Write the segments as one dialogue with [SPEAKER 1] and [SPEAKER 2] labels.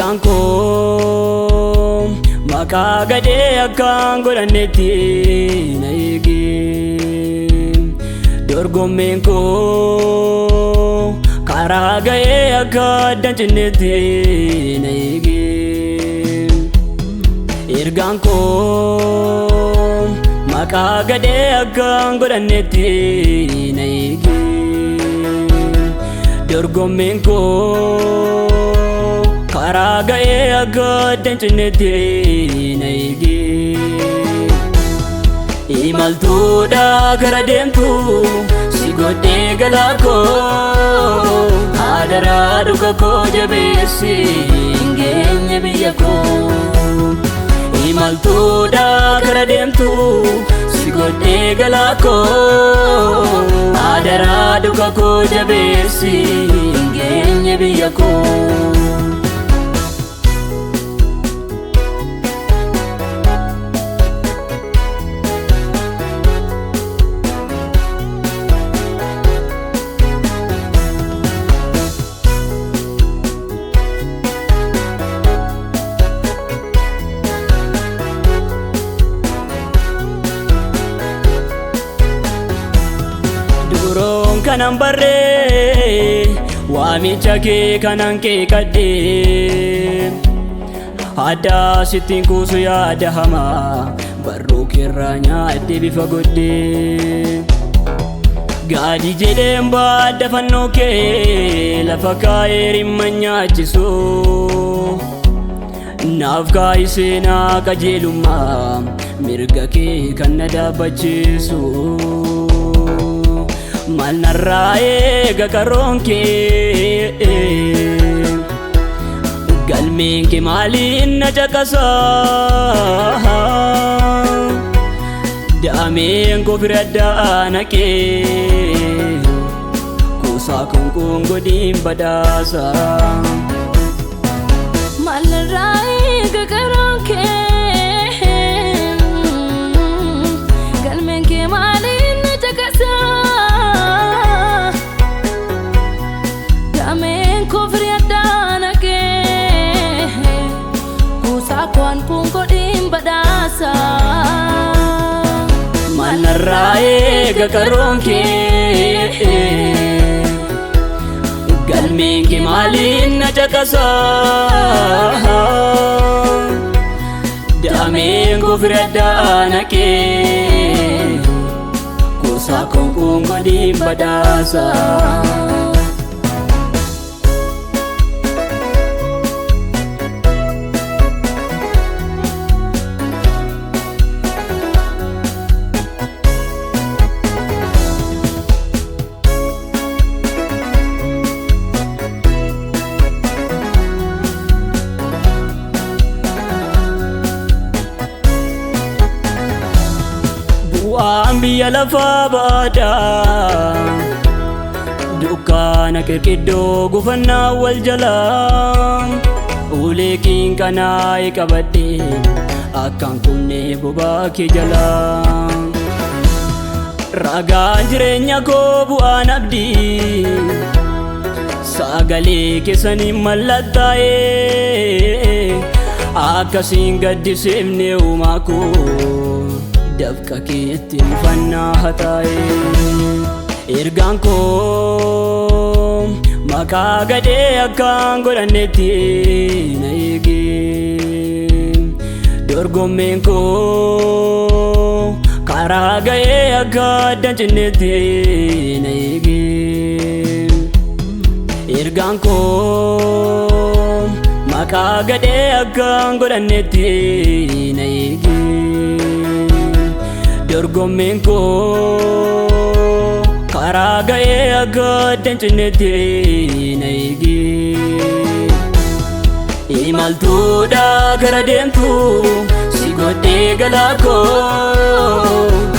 [SPEAKER 1] Ergaan koo maqaa gadee akkaan godhannetti na eegi. Dorgommeen koo karaa ga'ee akka addaan cinnetti na eegi. Ergaan koo maqaa gadee akkaan godhannetti na eegi. Dorgommeen koo karaa ga'ee akka addaan cinnetti na eegi. Imaltuudha gara deemtu si godhee galaa koo hadaraa dhuga koo jabeessi hin geenye biyya koo. Imaltuudha gara deemtu si godhee galaa koo hadaraa dhuga koo jabeessi hin geenye biyya koo. Duroon kanan barree waamicha kee kanan kee kadhee addaa sittiin kuusu yaada hamaa barruu keerraa nyaadde bifa godhee. Gaadhi jedheen baadda fannoo kee lafa kaa'ee rimma nyaachisu naaf kaa'i seenaa qajeelummaa mirga kee kan na dhaabbachiisu. Maal narraa eega karoon kee galmeen kee maaliin na caqasa. Daameen koo fira addaana kee kuusaa kun godhiin badhaasa.
[SPEAKER 2] Maal narraa eega karoon kee galmeen kee maaliin na caqasa.
[SPEAKER 1] Maal narraa eega karoon kee galmeen kee maaliin na caqasa. Daameen koo fira addaana kee kuusaa kun godhiin badhaasa. Bu'aan biyya lafaa baadaa dukkaana qirqiddoo gufannaa wal jalaa ulee kiinkanaa qabadhee akkaan kunnee bobaa kee jalaa. Ragaan jireenya koo bu'aan abdii sagalee keessaniin mallattaa'ee akkasiin gaddiseefne uumaa koo dafqa keetti mufannaa hataa'ee. Ergaan koo maqaa gadee akkaan godhannetti na eegi. Dorgommeen koo karaa ga'ee akka addaan cinnetti na eegi. Ergaan koo maqaa gadee akkaan godhannetti na eegi. Dorgommeen koo karaa ga'ee akka addaan cinnetti na eegi. Imaltuudha gara deemtu si godhee galaa koo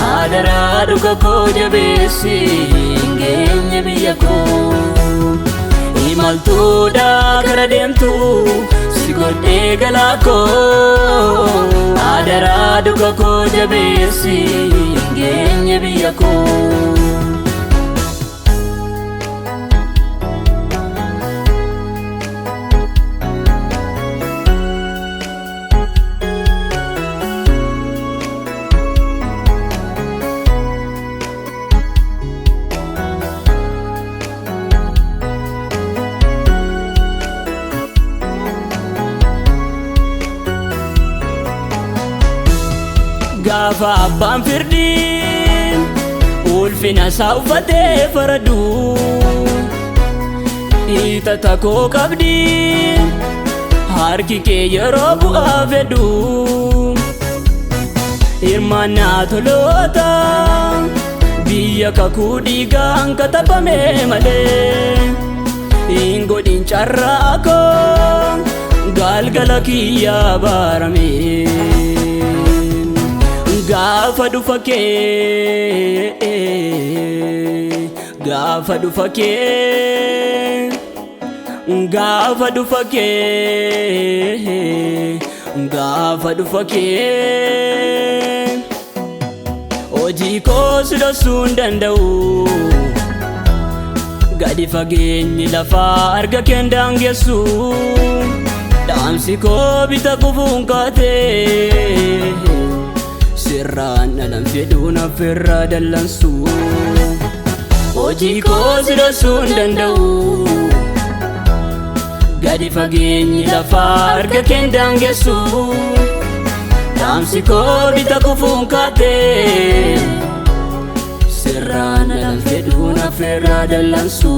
[SPEAKER 1] hadaraa dhuga koo jabeessi hin geenye biyya koo. Imaltuudha gara deemtu si godhee galaa koo hadaraa dhuga koo jabeessi hin geenye biyya koo. Gaafa abbaan firdin ulfina isaa uffatee faradu hiixata koo qabdi harki kee yeroo bu'aa fedhu hirmaannaa toloota biyya kakuu dhiigaan katabame malee hin godhin carraa koo galgala kiyyaa baarame gaafa dhufa kee gaafa dhufa kee gaafa dhufa kee gaafa dhufa kee hojii koo sidhasuu hin danda'u gadi fageenyi lafaa arga keen daangessu dhaamsi koo bita kufuun kaatee sirraan dhalan fedhuun affeerraa dallansu hojii koo sidhasuu hin danda'u gadi fageenyi lafaa arga keen daangessu dhaamsi koo bita kufuun kaatee sirraan dhalan fedhuun affeerraa dallansu